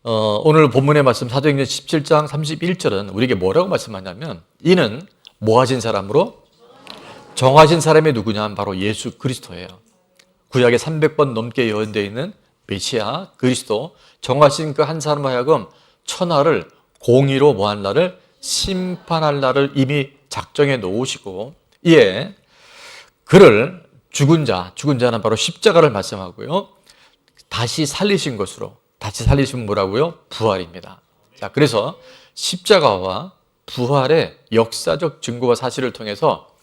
오늘 본문의 말씀 사도행전 17장 31절은 우리에게 뭐라고 말씀하냐면 이는 뭐하신 사람으로? 정하신 사람이 누구냐 하면 바로 예수 그리스도예요. 구약에 300번 넘게 예언되어 있는 메시아 그리스도, 정하신 그 한 사람으로 하여금 천하를 공의로 뭐한 날을 심판할 날을 이미 작정해 놓으시고, 이에 그를 죽은 자는 바로 십자가를 말씀하고요, 다시 살리신 것으로, 다시 살리신 뭐라고요? 부활입니다. 자, 그래서 십자가와 부활의 역사적 증거와 사실을 통해서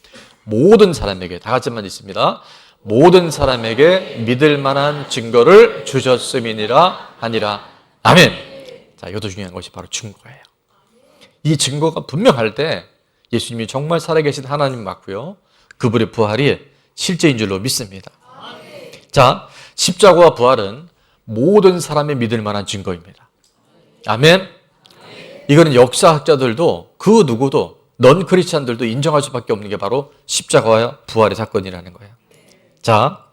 모든 사람에게, 다 같이만 있습니다. 모든 사람에게 믿을 만한 증거를 주셨음이니라 하니라. 아멘. 자, 이것도 중요한 것이 바로 증거예요. 이 증거가 분명할 때 예수님이 정말 살아계신 하나님 맞고요, 그분의 부활이 실제인 줄로 믿습니다. 자, 십자가와 부활은 모든 사람이 믿을 만한 증거입니다. 아멘. 이거는 역사학자들도 그 누구도 넌 크리스찬들도 인정할 수밖에 없는 게 바로 십자가와 부활의 사건이라는 거예요. 자,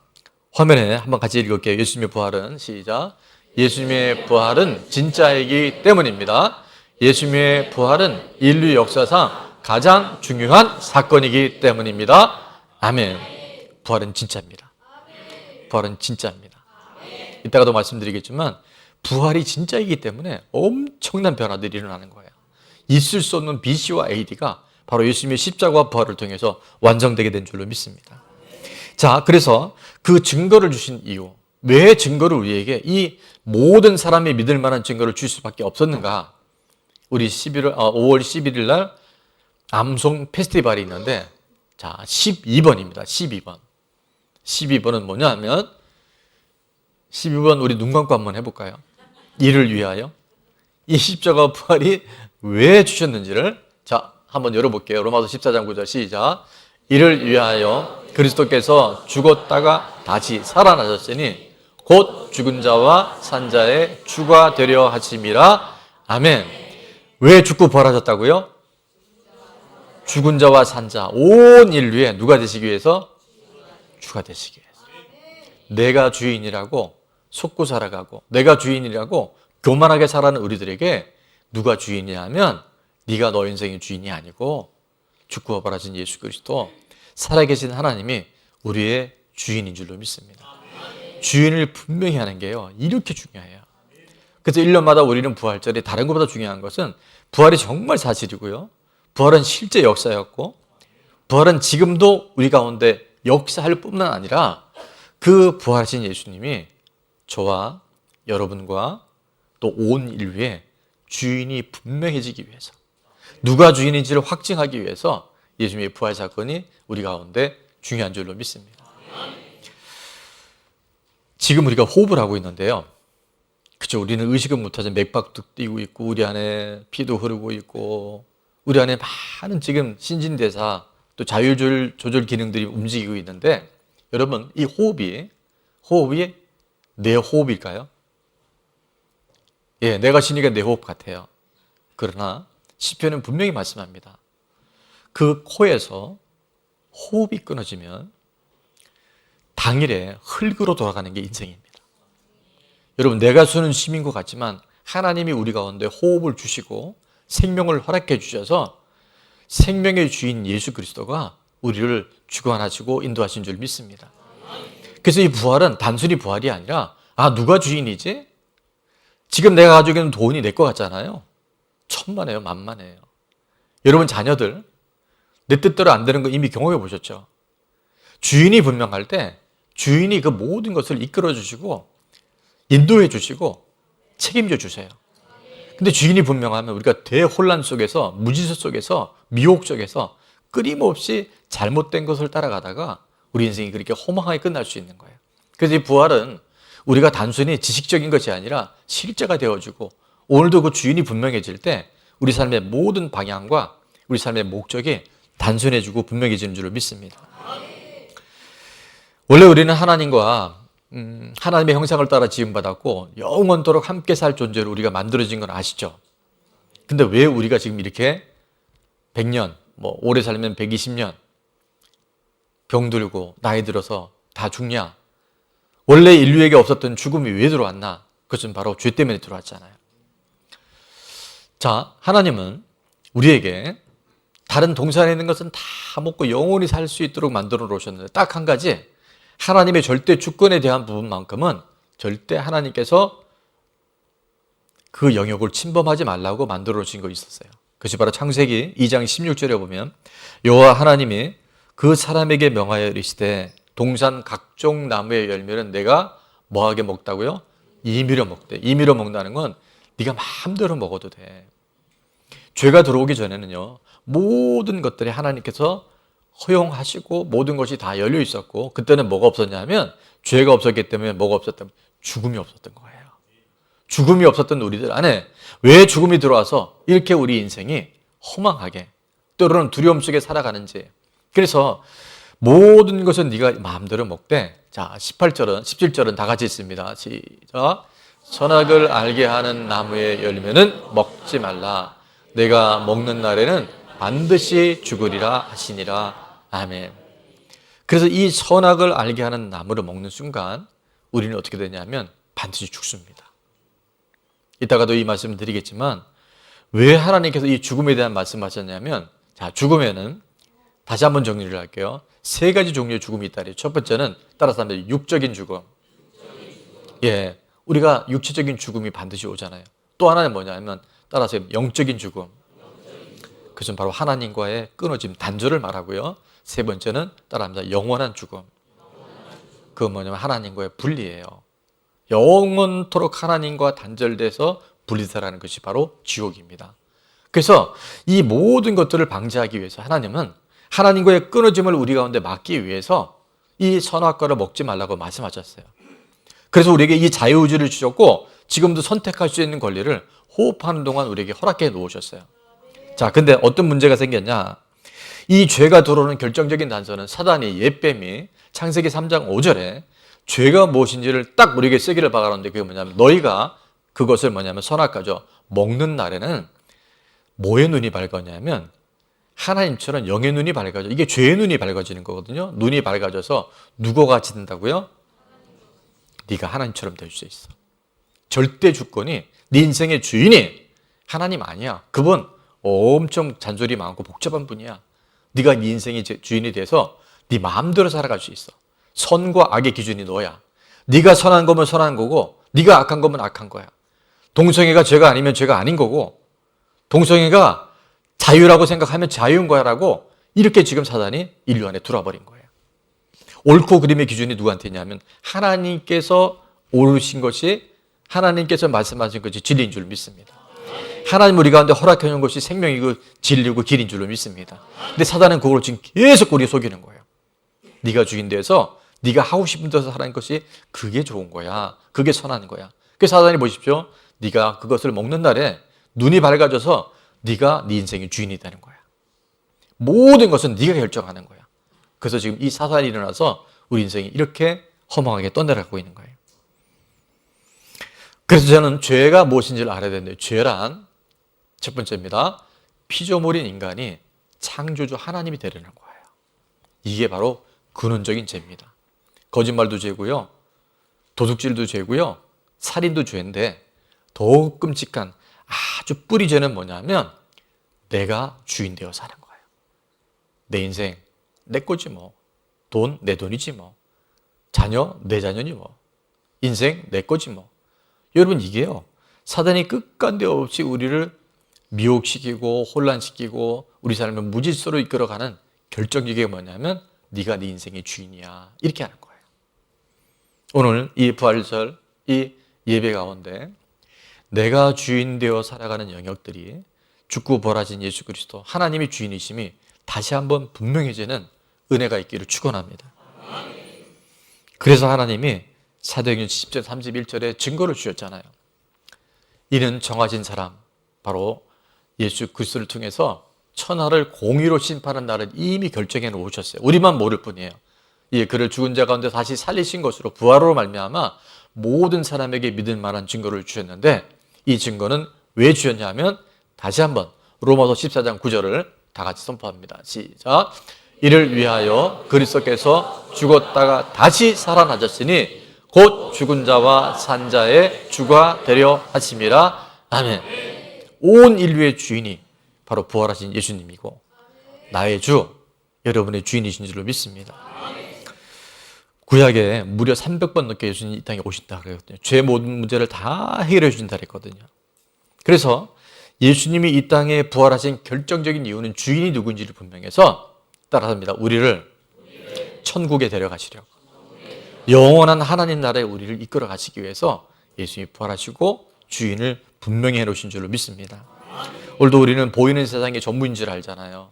화면에 한번 같이 읽을게요. 예수님의 부활은, 시작. 예수님의 부활은 진짜이기 때문입니다. 예수님의 부활은 인류 역사상 가장 중요한 사건이기 때문입니다. 아멘. 부활은 진짜입니다. 부활은 진짜입니다. 이따가도 말씀드리겠지만 부활이 진짜이기 때문에 엄청난 변화들이 일어나는 거예요. 있을 수 없는 BC와 AD가 바로 예수님의 십자가와 부활을 통해서 완성되게 된 줄로 믿습니다. 자, 그래서 그 증거를 주신 이유, 왜 증거를 우리에게 이 모든 사람이 믿을 만한 증거를 줄 수밖에 없었는가? 우리 5월 11일 날 암송 페스티벌이 있는데, 자, 12번입니다. 12번. 12번은 뭐냐 하면 12번 우리 눈 감고 한번 해볼까요? 이를 위하여. 이 십자가 부활이 왜 주셨는지를 자, 한번 열어볼게요. 로마서 14장 9절 시작. 이를 위하여 그리스도께서 죽었다가 다시 살아나셨으니 곧 죽은 자와 산 자의 주가 되려 하심이라. 아멘. 왜 죽고 부활하셨다고요? 죽은 자와 산 자, 온 인류에 누가 되시기 위해서? 주가 되시기 위해서. 내가 주인이라고 속고 살아가고 내가 주인이라고 교만하게 살아가는 우리들에게 누가 주인이냐 하면 네가 너 인생의 주인이 아니고 죽고 부활하신 예수 그리스도, 살아계신 하나님이 우리의 주인인 줄로 믿습니다. 주인을 분명히 하는 게요, 이렇게 중요해요. 그래서 1년마다 우리는 부활절이 다른 것보다 중요한 것은 부활이 정말 사실이고요, 부활은 실제 역사였고, 부활은 지금도 우리 가운데 역사할 뿐만 아니라 그 부활하신 예수님이 저와 여러분과 또 온 인류의 주인이 분명해지기 위해서, 누가 주인인지를 확증하기 위해서 예수님의 부활 사건이 우리 가운데 중요한 줄로 믿습니다. 지금 우리가 호흡을 하고 있는데요, 그죠? 우리는 의식은 못하지만 맥박도 뛰고 있고 우리 안에 피도 흐르고 있고 우리 안에 많은 지금 신진대사 또 자율조절 기능들이 움직이고 있는데, 여러분 이 호흡이 내 호흡일까요? 예, 내가 쉬니까 내 호흡 같아요. 그러나 시편은 분명히 말씀합니다. 그 코에서 호흡이 끊어지면 당일에 흙으로 돌아가는 게 인생입니다. 여러분, 내가 쓰는 쉼인 것 같지만 하나님이 우리 가운데 호흡을 주시고 생명을 허락해 주셔서 생명의 주인 예수 그리스도가 우리를 주관하시고 인도하신 줄 믿습니다. 그래서 이 부활은 단순히 부활이 아니라, 아, 누가 주인이지? 지금 내가 가지고 있는 돈이 내 것 같잖아요. 천만에요, 만만해요. 여러분 자녀들 내 뜻대로 안 되는 거 이미 경험해 보셨죠? 주인이 분명할 때 주인이 그 모든 것을 이끌어 주시고 인도해 주시고 책임져 주세요. 근데 주인이 분명하면 우리가 대혼란 속에서, 무지서 속에서, 미혹 속에서 끊임없이 잘못된 것을 따라가다가 우리 인생이 그렇게 허망하게 끝날 수 있는 거예요. 그래서 이 부활은 우리가 단순히 지식적인 것이 아니라 실제가 되어주고, 오늘도 그 주인이 분명해질 때 우리 삶의 모든 방향과 우리 삶의 목적이 단순해지고 분명해지는 줄을 믿습니다. 원래 우리는 하나님과 하나님의 형상을 따라 지음받았고 영원토록 함께 살 존재로 우리가 만들어진 건 아시죠? 근데 왜 우리가 지금 이렇게 100년, 오래 살면 120년 병들고 나이 들어서 다 죽냐? 원래 인류에게 없었던 죽음이 왜 들어왔나? 그것은 바로 죄 때문에 들어왔잖아요. 자, 하나님은 우리에게 다른 동산에 있는 것은 다 먹고 영원히 살 수 있도록 만들어 놓으셨는데 딱 한 가지, 하나님의 절대 주권에 대한 부분만큼은 절대 하나님께서 그 영역을 침범하지 말라고 만들어 놓으신 거 있었어요. 그것이 바로 창세기 2장 16절에 보면 여호와 하나님이 그 사람에게 명하여 이르시되 동산 각종 나무의 열매는 내가 뭐하게 먹다고요? 임의로 먹되. 임의로 먹는다는 건 네가 마음대로 먹어도 돼. 죄가 들어오기 전에는요, 모든 것들이 하나님께서 허용하시고 모든 것이 다 열려 있었고, 그때는 뭐가 없었냐면 죄가 없었기 때문에 뭐가 없었다면 죽음이 없었던 거예요. 죽음이 없었던 우리들 안에 왜 죽음이 들어와서 이렇게 우리 인생이 허망하게 때로는 두려움 속에 살아가는지. 그래서 모든 것은 네가 마음대로 먹되. 자, 18절은 17절은 다 같이 있습니다. 시작. 선악을 알게 하는 나무의 열매는 먹지 말라. 내가 먹는 날에는 반드시 죽으리라 하시니라. 아멘. 그래서 이 선악을 알게 하는 나무를 먹는 순간 우리는 어떻게 되냐면 반드시 죽습니다. 이따가도 이 말씀을 드리겠지만 왜 하나님께서 이 죽음에 대한 말씀하셨냐면, 자, 죽음에는 다시 한번 정리를 할게요. 세 가지 종류의 죽음이 있다. 첫 번째는 따라서 하면 육적인 죽음. 예, 우리가 육체적인 죽음이 반드시 오잖아요. 또 하나는 뭐냐면 따라서 영적인 죽음. 그것은 바로 하나님과의 끊어짐, 단절을 말하고요. 세 번째는 따라합니다. 영원한 죽음. 그건 뭐냐면 하나님과의 분리예요. 영원토록 하나님과 단절돼서 분리되라는 것이 바로 지옥입니다. 그래서 이 모든 것들을 방지하기 위해서 하나님은 하나님과의 끊어짐을 우리 가운데 막기 위해서 이 선악과를 먹지 말라고 말씀하셨어요. 그래서 우리에게 이 자유의지를 주셨고 지금도 선택할 수 있는 권리를 호흡하는 동안 우리에게 허락해 놓으셨어요. 자, 근데 어떤 문제가 생겼냐? 이 죄가 들어오는 결정적인 단서는 사단이, 옛뱀이 창세기 3장 5절에 죄가 무엇인지를 딱 우리에게 쓰기를 박아놓는데, 그게 뭐냐면 너희가 그것을 뭐냐면 선악과죠. 먹는 날에는 뭐의 눈이 밝았냐면 하나님처럼 영의 눈이 밝아져. 이게 죄의 눈이 밝아지는 거거든요. 눈이 밝아져서 누구와 같이 된다고요? 네가 하나님처럼 될 수 있어. 절대 주권이, 네 인생의 주인이 하나님 아니야. 그분 엄청 잔소리 많고 복잡한 분이야. 네가 네 인생의 주인이 돼서 네 마음대로 살아갈 수 있어. 선과 악의 기준이 너야. 네가 선한 거면 선한 거고 네가 악한 거면 악한 거야. 동성애가 죄가 아니면 죄가 아닌 거고, 동성애가 자유라고 생각하면 자유인 거야라고 이렇게 지금 사단이 인류 안에 들어와버린 거예요. 옳고 그름의 기준이 누구한테 있냐면 하나님께서 옳으신 것이, 하나님께서 말씀하신 것이 진리인 줄 믿습니다. 하나님 우리 가운데 허락해 놓은 것이 생명이고 진리고 길인 줄로 믿습니다. 근데 사단은 그걸 지금 계속 우리 속이는 거예요. 네가 주인 돼서 네가 하고 싶은 대로 하라는 것이 그게 좋은 거야. 그게 선한 거야. 그래서 사단이 보십시오. 네가 그것을 먹는 날에 눈이 밝아져서 네가 네 인생의 주인이 되는 거야. 모든 것은 네가 결정하는 거야. 그래서 지금 이 사단이 일어나서 우리 인생이 이렇게 허망하게 떠내려가고 있는 거예요. 그래서 저는 죄가 무엇인지를 알아야 되는데, 죄란 첫 번째입니다. 피조물인 인간이 창조주 하나님이 되려는 거예요. 이게 바로 근원적인 죄입니다. 거짓말도 죄고요, 도둑질도 죄고요, 살인도 죄인데 더욱 끔찍한 아주 뿌리 죄는 뭐냐면 내가 주인 되어 사는 거예요. 내 인생 내 거지 뭐. 돈 내 돈이지 뭐. 자녀 내 자녀니 뭐. 인생 내 거지 뭐. 여러분, 이게요, 사단이 끝간데 없이 우리를 미혹시키고 혼란시키고 우리 삶을 무질서로 이끌어가는 결정적인 게 뭐냐면 네가 네 인생의 주인이야, 이렇게 하는 거예요. 오늘 이 부활절, 이 예배 가운데 내가 주인 되어 살아가는 영역들이 죽고 부활하신 예수 그리스도 하나님이 주인이심이 다시 한번 분명해지는 은혜가 있기를 축원합니다. 그래서 하나님이 사도행전 10절 31절에 증거를 주셨잖아요. 이는 정하신 사람, 바로 예수 그리스도를 통해서 천하를 공의로 심판하는 날을 이미 결정해 놓으셨어요. 우리만 모를 뿐이에요. 예, 그를 죽은 자 가운데 다시 살리신 것으로, 부활로 말미암아 모든 사람에게 믿을 만한 증거를 주셨는데, 이 증거는 왜 주셨냐면 다시 한번 로마서 14장 9절을 다 같이 선포합니다. 시작. 이를 위하여 그리스도께서 죽었다가 다시 살아나셨으니 곧 죽은 자와 산 자의 주가 되려 하심이라. 아멘. 온 인류의 주인이 바로 부활하신 예수님이고 나의 주, 여러분의 주인이신 줄로 믿습니다. 구약에 무려 300번 넘게 예수님이 이 땅에 오신다 그랬거든요. 죄 모든 문제를 다 해결해 주신다 그랬거든요. 그래서 예수님이 이 땅에 부활하신 결정적인 이유는 주인이 누구인지를 분명해서 따라합니다. 우리를 천국에 데려가시려고. 영원한 하나님 나라에 우리를 이끌어 가시기 위해서 예수님이 부활하시고 주인을 분명히 해놓으신 줄로 믿습니다. 오늘도 우리는 보이는 세상의 전부인 줄 알잖아요.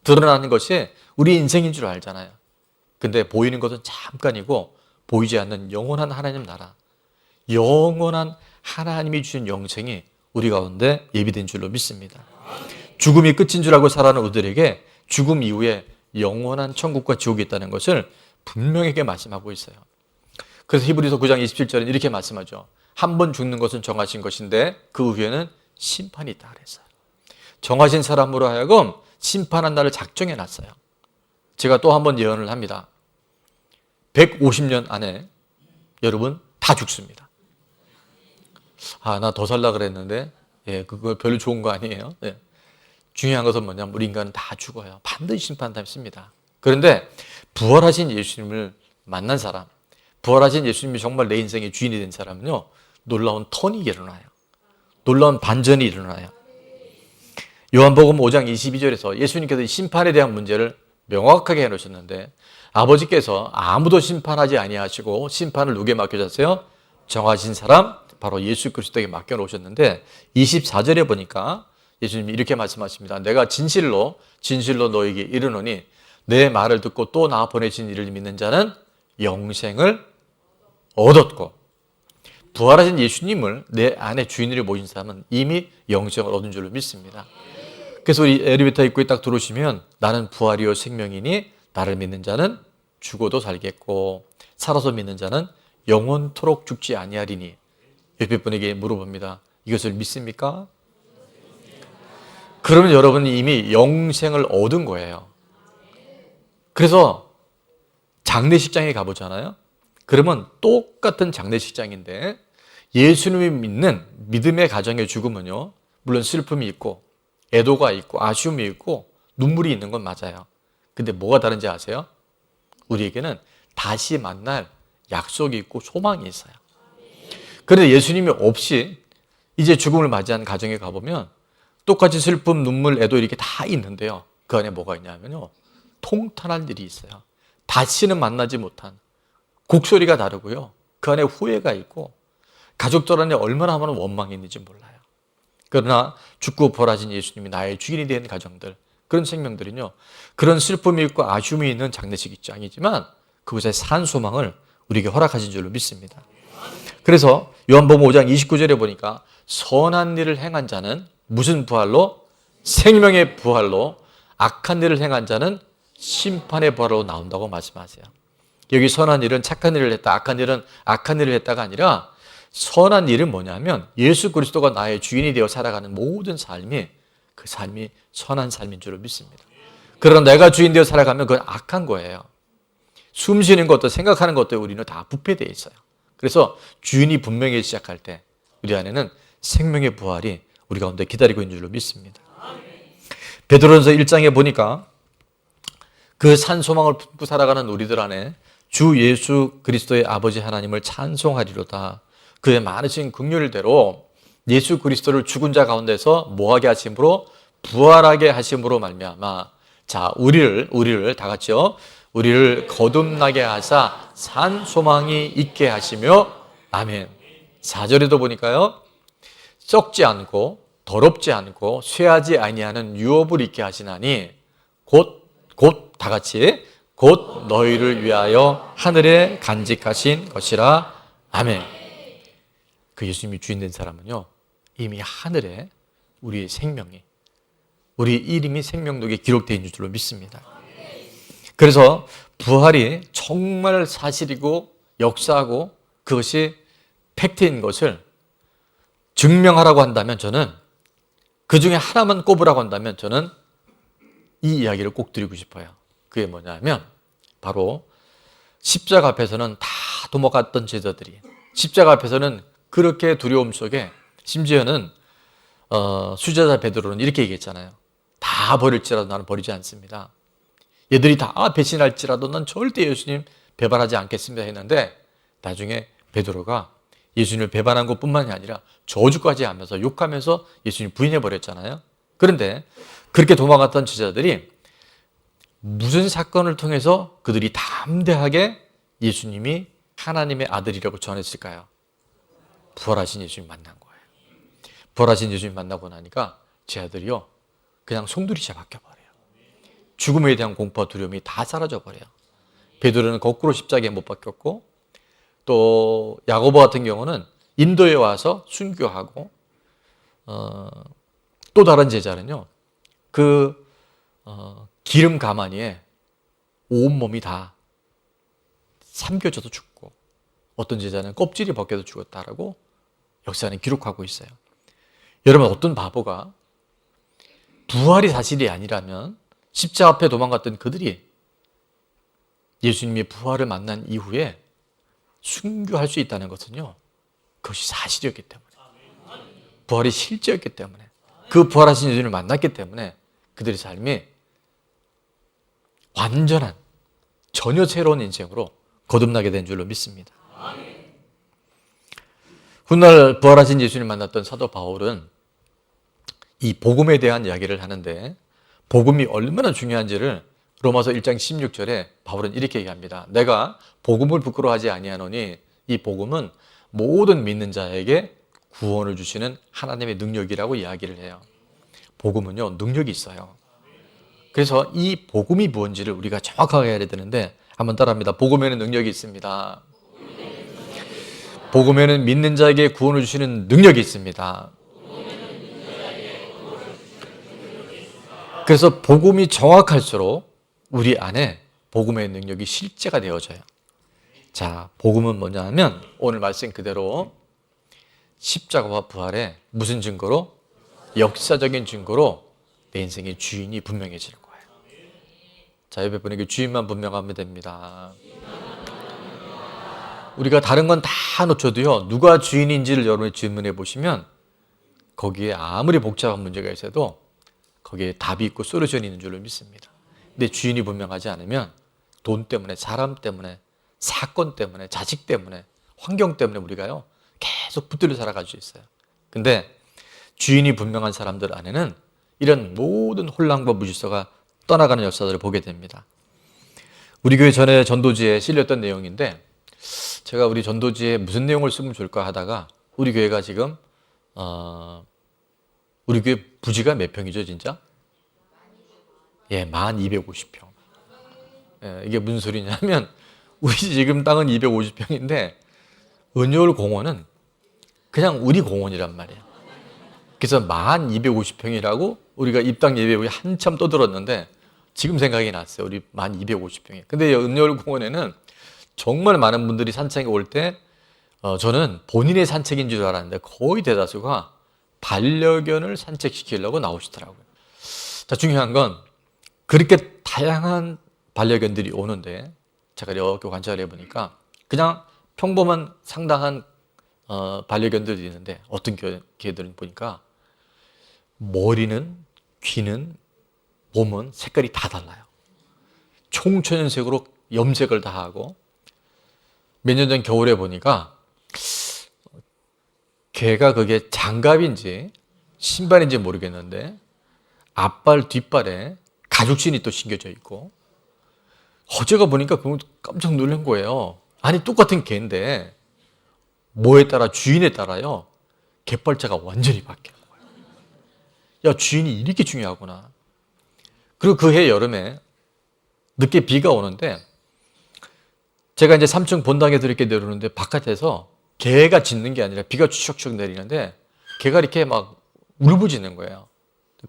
드러나는 것이 우리 인생인 줄 알잖아요. 근데 보이는 것은 잠깐이고 보이지 않는 영원한 하나님 나라, 영원한 하나님이 주신 영생이 우리 가운데 예비된 줄로 믿습니다. 죽음이 끝인 줄 알고 살아가는 우리들에게 죽음 이후에 영원한 천국과 지옥이 있다는 것을 분명하게 말씀하고 있어요. 그래서 히브리서 9장 27절은 이렇게 말씀하죠. 한 번 죽는 것은 정하신 것인데 그 후에는 심판이 있다 그랬어요. 정하신 사람으로 하여금 심판한 날을 작정해 놨어요. 제가 또 한 번 예언을 합니다. 150년 안에 여러분 다 죽습니다. 나 더 살라 그랬는데 그거 별로 좋은 거 아니에요. 중요한 것은 뭐냐면 우리 인간은 다 죽어요. 반드시 심판받습니다. 그런데 부활하신 예수님을 만난 사람, 부활하신 예수님이 정말 내 인생의 주인이 된 사람은요, 놀라운 턴이 일어나요. 놀라운 반전이 일어나요. 요한복음 5장 22절에서 예수님께서 심판에 대한 문제를 명확하게 해놓으셨는데 아버지께서 아무도 심판하지 아니하시고 심판을 누구에 맡겨졌어요? 정하신 사람, 바로 예수 그리스도에게 맡겨놓으셨는데 24절에 보니까 예수님이 이렇게 말씀하십니다. 내가 진실로 너에게 이르노니 내 말을 듣고 또 나 보내신 이를 믿는 자는 영생을 얻었고, 부활하신 예수님을 내 안에 주인으로 모신 사람은 이미 영생을 얻은 줄로 믿습니다. 그래서 우리 엘리베이터 입구에 딱 들어오시면 나는 부활이요 생명이니 나를 믿는 자는 죽어도 살겠고 살아서 믿는 자는 영원토록 죽지 아니하리니. 옆에 분에게 물어봅니다. 이것을 믿습니까? 그러면 여러분이 이미 영생을 얻은 거예요. 그래서 장례식장에 가보잖아요. 그러면 똑같은 장례식장인데 예수님이 믿는 믿음의 가정의 죽음은요, 물론 슬픔이 있고 애도가 있고 아쉬움이 있고 눈물이 있는 건 맞아요. 근데 뭐가 다른지 아세요? 우리에게는 다시 만날 약속이 있고 소망이 있어요. 그런데 예수님이 없이 이제 죽음을 맞이한 가정에 가보면 똑같이 슬픔, 눈물, 애도 이렇게 다 있는데요. 그 안에 뭐가 있냐면요, 통탄할 일이 있어요. 다시는 만나지 못한 곡소리가 다르고요. 그 안에 후회가 있고 가족들 안에 얼마나 많은 원망이 있는지 몰라요. 그러나 죽고 부활하신 예수님이 나의 주인이 된 가정들, 그런 생명들은요, 그런 슬픔이 있고 아쉬움이 있는 장례식장이지만 그곳에 산 소망을 우리에게 허락하신 줄로 믿습니다. 그래서 요한복음 5장 29절에 보니까 선한 일을 행한 자는 무슨 부활로? 생명의 부활로, 악한 일을 행한 자는 심판의 부활로 나온다고 말씀하세요. 여기 선한 일은 착한 일을 했다, 악한 일은 악한 일을 했다가 아니라 선한 일은 뭐냐면 예수 그리스도가 나의 주인이 되어 살아가는 모든 삶이 그 삶이 선한 삶인 줄을 믿습니다. 그러나 내가 주인 되어 살아가면 그건 악한 거예요. 숨 쉬는 것도 생각하는 것도 우리는 다 부패되어 있어요. 그래서 주인이 분명히 시작할 때 우리 안에는 생명의 부활이 우리 가운데 기다리고 있는 줄로 믿습니다. 베드로전서 1장에 보니까 그 산 소망을 품고 살아가는 우리들 안에 주 예수 그리스도의 아버지 하나님을 찬송하리로다. 그의 많으신 긍휼대로 예수 그리스도를 죽은 자 가운데서 뭐하게 하심으로? 부활하게 하심으로 말미암아 자 우리를 다 같이요, 우리를 거듭나게 하사 산 소망이 있게 하시며 아멘. 4절에도 보니까요, 썩지 않고 더럽지 않고 쇠하지 아니하는 유업을 있게 하시나니 곧 다 같이 곧 너희를 위하여 하늘에 간직하신 것이라 아멘. 그 예수님이 주인 된 사람은요, 이미 하늘에 우리의 생명이, 우리 이름이 생명록에 기록되어 있는 줄로 믿습니다. 그래서 부활이 정말 사실이고 역사하고 그것이 팩트인 것을 증명하라고 한다면 저는 그 중에 하나만 꼽으라고 한다면 저는 이 이야기를 꼭 드리고 싶어요. 그게 뭐냐면 바로 십자가 앞에서는 다 도망갔던 제자들이 십자가 앞에서는 그렇게 두려움 속에 심지어는 수제자 베드로는 이렇게 얘기했잖아요. 다 버릴지라도 나는 버리지 않습니다. 얘들이 다 배신할지라도 난 절대 예수님 배반하지 않겠습니다 했는데 나중에 베드로가 예수님을 배반한 것뿐만이 아니라 저주까지 하면서 욕하면서 예수님 부인해 버렸잖아요. 그런데 그렇게 도망갔던 제자들이 무슨 사건을 통해서 그들이 담대하게 예수님이 하나님의 아들이라고 전했을까요? 부활하신 예수님 만난 거예요. 부활하신 예수님 만나고 나니까 제자들이요 그냥 송두리째 바뀌어버려요. 죽음에 대한 공포와 두려움이 다 사라져버려요. 베드로는 거꾸로 십자가에 못 박혔고 또 야고보 같은 경우는 인도에 와서 순교하고 또 다른 제자는요 기름 가마니에 온몸이 다 삼켜져도 죽고 어떤 제자는 껍질이 벗겨도 죽었다라고 역사는 기록하고 있어요. 여러분 어떤 바보가 부활이 사실이 아니라면 십자가 앞에 도망갔던 그들이 예수님의 부활을 만난 이후에 순교할 수 있다는 것은요 그것이 사실이었기 때문에 부활이 실제였기 때문에 그 부활하신 예수님을 만났기 때문에 그들의 삶이 완전한 전혀 새로운 인생으로 거듭나게 된 줄로 믿습니다. 훗날 부활하신 예수님을 만났던 사도 바울은 이 복음에 대한 이야기를 하는데 복음이 얼마나 중요한지를 로마서 1장 16절에 바울은 이렇게 얘기합니다. 내가 복음을 부끄러워하지 아니하노니 이 복음은 모든 믿는 자에게 구원을 주시는 하나님의 능력이라고 이야기를 해요. 복음은요 능력이 있어요. 그래서 이 복음이 무엇인지를 우리가 정확하게 해야 되는데 한번 따라합니다. 복음에는 능력이 있습니다. 복음에는 믿는 자에게 구원을 주시는 능력이 있습니다. 그래서 복음이 정확할수록 우리 안에 복음의 능력이 실제가 되어져요. 자, 복음은 뭐냐 하면 오늘 말씀 그대로 십자가와 부활의 무슨 증거로? 역사적인 증거로 내 인생의 주인이 분명해지는 거예요. 자, 옆에 분에게 주인만 분명하면 됩니다. 우리가 다른 건 다 놓쳐도요 누가 주인인지를 여러분이 질문해 보시면 거기에 아무리 복잡한 문제가 있어도 거기에 답이 있고 솔루션이 있는 줄로 믿습니다. 근데 주인이 분명하지 않으면 돈 때문에 사람 때문에 사건 때문에 자식 때문에 환경 때문에 우리가요 계속 붙들려 살아갈 수 있어요. 근데 주인이 분명한 사람들 안에는 이런 모든 혼란과 무질서가 떠나가는 역사들을 보게 됩니다. 우리 교회 전에 전도지에 실렸던 내용인데 제가 우리 전도지에 무슨 내용을 쓰면 좋을까 하다가 우리 교회가 지금 우리 교회 부지가 몇 평이죠 진짜? 예, 1250평. 예, 이게 무슨 소리냐면 우리 지금 땅은 250평인데 은효울 공원은 그냥 우리 공원이란 말이에요. 그래서 1250평이라고 우리가 입당 예배 후에 한참 떠들었는데 지금 생각이 났어요. 우리 1250평이. 근데 은효울 공원에는 정말 많은 분들이 산책에 올 때 저는 본인의 산책인 줄 알았는데 거의 대다수가 반려견을 산책시키려고 나오시더라고요. 자, 중요한 건 그렇게 다양한 반려견들이 오는데 제가 이렇게 관찰을 해보니까 그냥 평범한 상당한 반려견들이 있는데 어떤 개들은 보니까 머리는 귀는 몸은 색깔이 다 달라요. 총천연색으로 염색을 다 하고 몇 년 전 겨울에 보니까 개가 그게 장갑인지 신발인지 모르겠는데 앞발 뒷발에 가죽신이 또 신겨져 있고 어제가 보니까 그거 깜짝 놀란 거예요. 아니 똑같은 개인데 뭐에 따라 주인에 따라요 갯발자가 완전히 바뀌는 거예요. 야 주인이 이렇게 중요하구나. 그리고 그해 여름에 늦게 비가 오는데 제가 이제 3층 본당에 이렇게 내려오는데 바깥에서 개가 짖는 게 아니라 비가 추적추적 내리는데 개가 이렇게 막 울부짖는 거예요.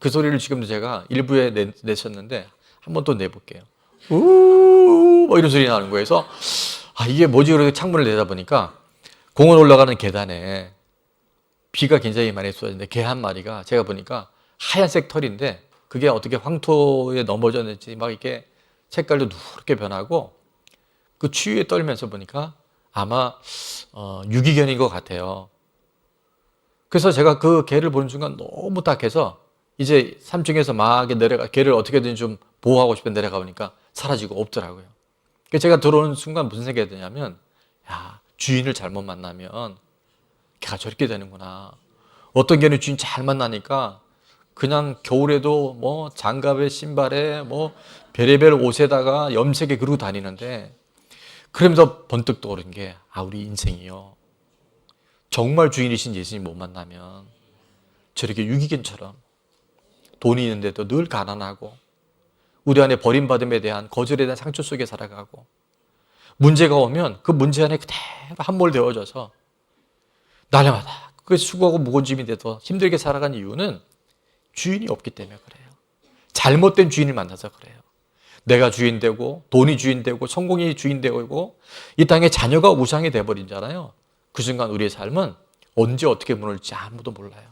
그 소리를 지금도 제가 일부에 냈었는데 한 번 또 내볼게요. 우우 뭐 이런 소리 나는 거예요. 그래서 이게 뭐지? 그러고 창문을 내다보니까 공원 올라가는 계단에 비가 굉장히 많이 쏟아지는데 개 한 마리가 제가 보니까 하얀색 털인데 그게 어떻게 황토에 넘어졌는지 막 이렇게 색깔도 누렇게 변하고 그 추위에 떨면서 보니까 아마 유기견인 것 같아요. 그래서 제가 그 개를 보는 순간 너무 딱해서 이제 3층에서 막 개를 어떻게든 좀 보호하고 싶어 내려가 보니까 사라지고 없더라고요. 그래서 제가 들어오는 순간 무슨 생각이 드냐면, 야, 주인을 잘못 만나면 개가 저렇게 되는구나. 어떤 개는 주인 잘 만나니까 그냥 겨울에도 뭐 장갑에 신발에 뭐 별의별 옷에다가 염색에 그러고 다니는데, 그러면서 번뜩 떠오른 게, 우리 인생이요, 정말 주인이신 예수님 못 만나면 저렇게 유기견처럼 돈이 있는데도 늘 가난하고 우리 안에 버림받음에 대한 거절에 대한 상처 속에 살아가고, 문제가 오면 그 문제 안에 그대로 함몰되어져서 날마다 그 수고하고 무거운 짐인데도 힘들게 살아간 이유는 주인이 없기 때문에 그래요. 잘못된 주인을 만나서 그래요. 내가 주인 되고 돈이 주인 되고 성공이 주인 되고 이 땅에 자녀가 우상이 돼버리잖아요. 그 순간 우리의 삶은 언제 어떻게 무너질지 아무도 몰라요.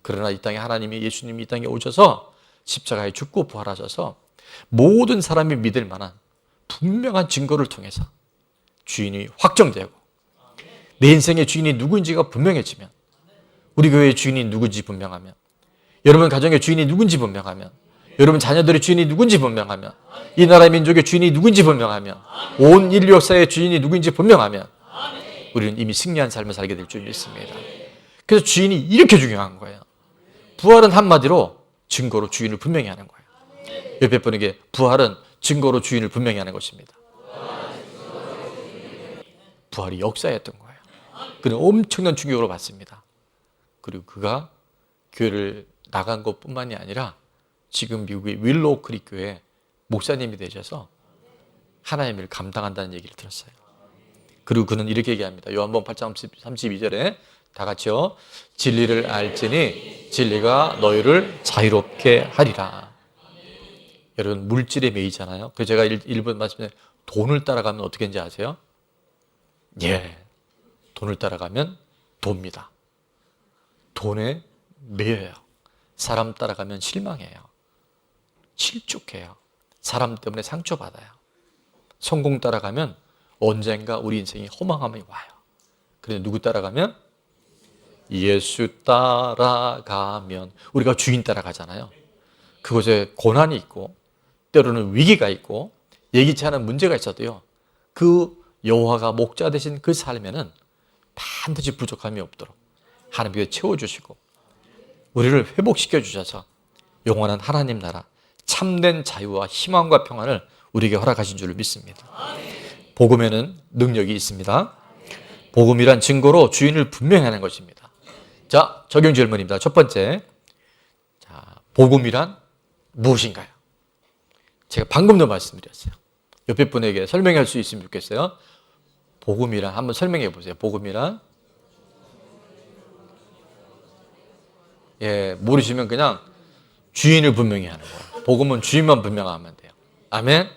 그러나 이 땅에 하나님이, 예수님이 이 땅에 오셔서 십자가에 죽고 부활하셔서 모든 사람이 믿을 만한 분명한 증거를 통해서 주인이 확정되고 내 인생의 주인이 누구인지가 분명해지면, 우리 교회의 주인이 누군지 분명하면, 여러분 가정의 주인이 누군지 분명하면, 여러분 자녀들의 주인이 누군지 분명하면, 이 나라의 민족의 주인이 누군지 분명하면, 온 인류 역사의 주인이 누구인지 분명하면 우리는 이미 승리한 삶을 살게 될 줄 믿습니다. 그래서 주인이 이렇게 중요한 거예요. 부활은 한마디로 증거로 주인을 분명히 하는 거예요. 옆에 분에게, 부활은 증거로 주인을 분명히 하는 것입니다. 부활이 역사였던 거예요. 그는 엄청난 충격으로 받습니다. 그리고 그가 교회를 나간 것뿐만이 아니라 지금 미국의 윌로우 크릭 교회 목사님이 되셔서 하나님의 일을 감당한다는 얘기를 들었어요. 그리고 그는 이렇게 얘기합니다. 요한복음 8장 32절에 다 같이요. 진리를 알지니 진리가 너희를 자유롭게 하리라. 여러분, 물질에 매이잖아요. 그래서 제가 일본 말씀에 돈을 따라가면 어떻게 되는지 아세요? 예, 돈을 따라가면 돕니다. 돈에 매여요. 사람 따라가면 실망해요. 실족해요. 사람 때문에 상처받아요. 성공 따라가면 언젠가 우리 인생이 허망함이 와요. 그런데 누구 따라가면? 예수 따라가면, 우리가 주인 따라가잖아요. 그곳에 고난이 있고 때로는 위기가 있고 예기치 않은 문제가 있어도요, 그 여호와가 목자 되신 그 삶에는 반드시 부족함이 없도록 하나님께서 채워주시고 우리를 회복시켜 주셔서 영원한 하나님 나라, 참된 자유와 희망과 평안을 우리에게 허락하신 줄을 믿습니다. 복음에는 능력이 있습니다. 복음이란 증거로 주인을 분명히 하는 것입니다. 자, 적용 질문입니다. 첫 번째, 자, 복음이란 무엇인가요? 제가 방금도 말씀드렸어요. 옆에 분에게 설명할 수 있으면 좋겠어요. 복음이란, 한번 설명해 보세요. 복음이란, 모르시면 그냥 주인을 분명히 하는 거예요. 복음은 주인만 분명하면 돼요. 아멘.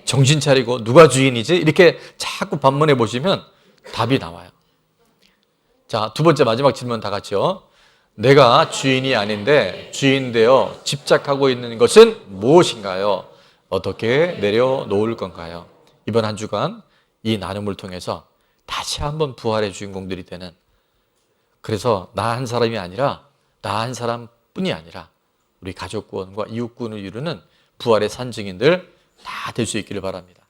정신 차리고 누가 주인이지? 이렇게 자꾸 반문해 보시면 답이 나와요. 자, 두 번째 마지막 질문 다 같이요. 내가 주인이 아닌데 주인 되어 집착하고 있는 것은 무엇인가요? 어떻게 내려놓을 건가요? 이번 한 주간 이 나눔을 통해서 다시 한번 부활의 주인공들이 되는, 그래서 나 한 사람이 아니라, 나 한 사람뿐이 아니라 우리 가족 구원과 이웃 구원을 이루는 부활의 산증인들 다 될 수 있기를 바랍니다.